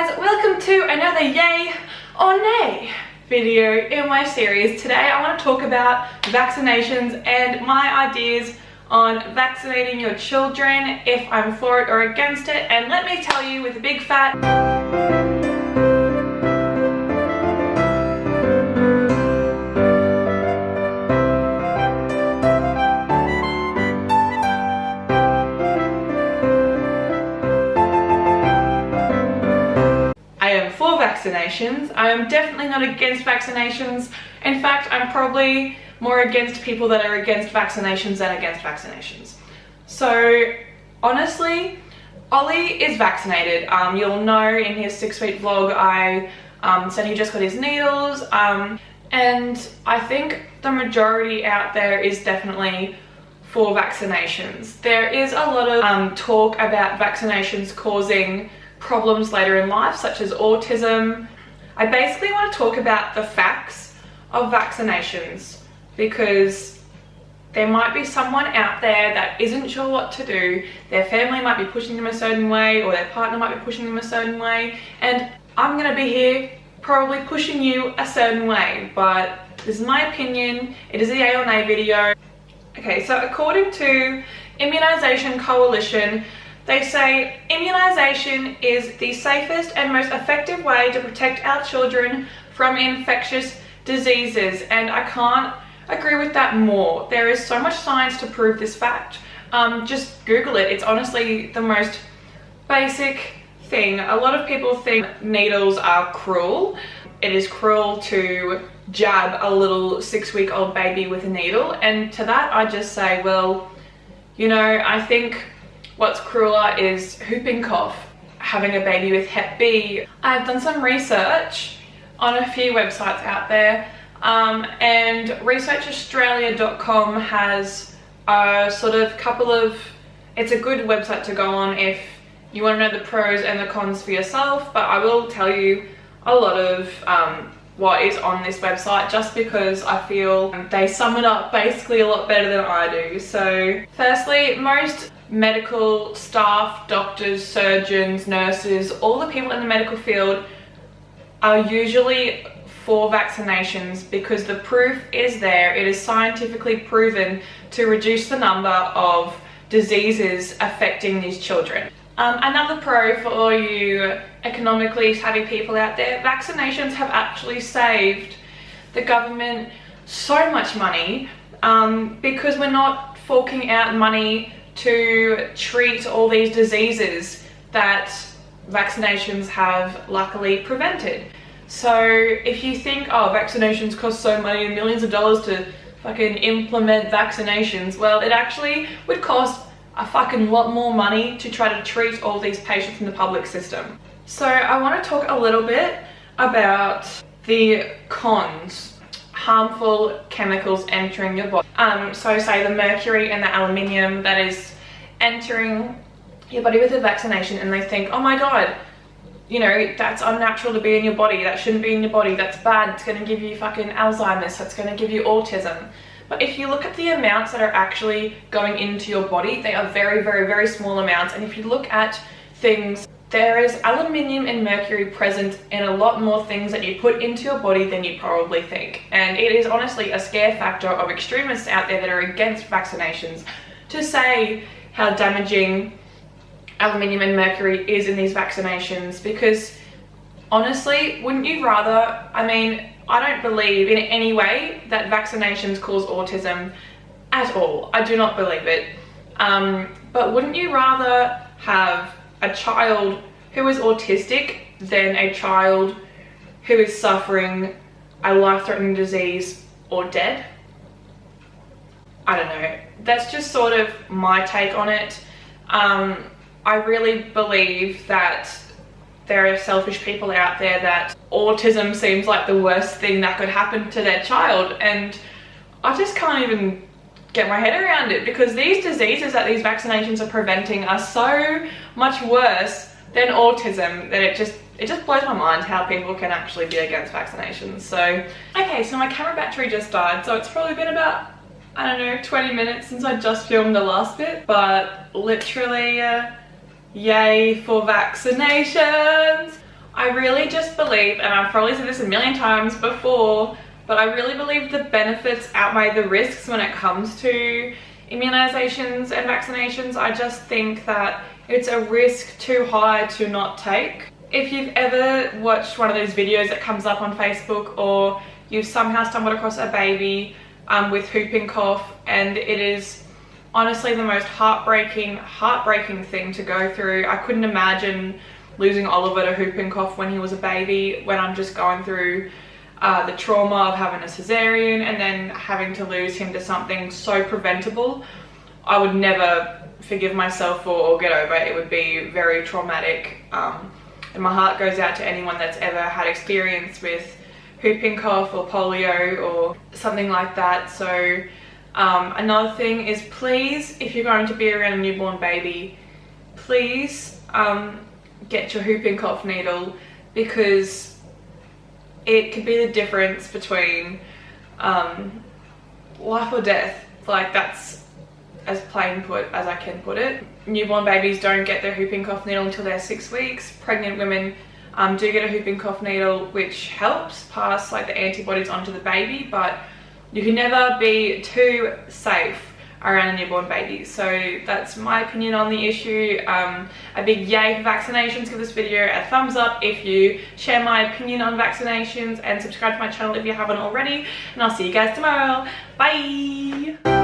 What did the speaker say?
guys, welcome to another Yay or Nay video in my series. Today I want to talk about vaccinations and my ideas on vaccinating your children, if I'm for it or against it. And let me tell you with a big fat vaccinations. I am definitely not against vaccinations. In fact, I'm probably more against people that are against vaccinations than against vaccinations. So honestly, Ollie is vaccinated. You'll know in his 6-week vlog I said he just got his needles, and I think the majority out there is definitely for vaccinations. There is a lot of talk about vaccinations causing problems later in life, such as autism. I basically want to talk about the facts of vaccinations, because there might be someone out there that isn't sure what to do. Their family might be pushing them a certain way, or their partner might be pushing them a certain way, and I'm going to be here probably pushing you a certain way, but this is my opinion. It is a yay or nay video. Okay, so according to Immunization Coalition, they say immunization is the safest and most effective way to protect our children from infectious diseases, and I can't agree with that more. There is so much science to prove this fact. Just Google it. It's honestly the most basic thing. A lot of people think needles are cruel. It is cruel to jab a little 6-week-old baby with a needle, and to that I just say, well, you know, I think what's crueler is whooping cough, having a baby with Hep B. I've done some research on a few websites out there, and researchaustralia.com has a sort of couple of, it's a good website to go on if you want to know the pros and the cons for yourself, but I will tell you a lot of what is on this website, just because I feel they sum it up basically a lot better than I do. So firstly, most medical staff, doctors, surgeons, nurses, all the people in the medical field are usually for vaccinations because the proof is there. It is scientifically proven to reduce the number of diseases affecting these children. Another pro for all you economically savvy people out there, vaccinations have actually saved the government so much money, because we're not forking out money to treat all these diseases that vaccinations have luckily prevented. So if you think, oh, vaccinations cost so many millions of dollars to fucking implement vaccinations, well, it actually would cost a fucking lot more money to try to treat all these patients in the public system. So I want to talk a little bit about the cons. Harmful chemicals entering your body. So say the mercury and the aluminium that is entering your body with a vaccination, and they think, oh my god, you know, that's unnatural to be in your body, that shouldn't be in your body, that's bad, it's going to give you fucking Alzheimer's, that's going to give you autism. But if you look at the amounts that are actually going into your body, they are very, very, very small amounts. And if you look at things, there is aluminium and mercury present in a lot more things that you put into your body than you probably think. And it is honestly a scare factor of extremists out there that are against vaccinations to say how damaging aluminium and mercury is in these vaccinations, because honestly, wouldn't you rather, I mean, I don't believe in any way that vaccinations cause autism at all. I do not believe it. But wouldn't you rather have a child who is autistic than a child who is suffering a life-threatening disease or dead? I don't know. That's just sort of my take on it. I really believe that there are selfish people out there that autism seems like the worst thing that could happen to their child, and I just can't even get my head around it, because these diseases that these vaccinations are preventing are so much worse than autism that it just blows my mind how people can actually be against vaccinations. So okay, so my camera battery just died, so it's probably been about, I don't know, 20 minutes since I just filmed the last bit, but literally yay for vaccinations. I really just believe, and I've probably said this a million times before, but I really believe the benefits outweigh the risks when it comes to immunizations and vaccinations. I just think that it's a risk too high to not take. If you've ever watched one of those videos that comes up on Facebook, or you've somehow stumbled across a baby with whooping cough, and it is honestly the most heartbreaking thing to go through. I couldn't imagine losing Oliver to whooping cough when he was a baby, when I'm just going through the trauma of having a cesarean and then having to lose him to something so preventable. I would never forgive myself for or get over it. It would be very traumatic, and my heart goes out to anyone that's ever had experience with whooping cough or polio or something like that. So another thing is, please, if you're going to be around a newborn baby, please get your whooping cough needle, because it could be the difference between life or death. Like, that's as plain put as I can put it. Newborn babies don't get their whooping cough needle until they're 6 weeks. Pregnant women do get a whooping cough needle, which helps pass like the antibodies onto the baby, but you can never be too safe around a newborn baby. So that's my opinion on the issue. A big yay for vaccinations. Give this video a thumbs up if you share my opinion on vaccinations, and subscribe to my channel if you haven't already, and I'll see you guys tomorrow. Bye.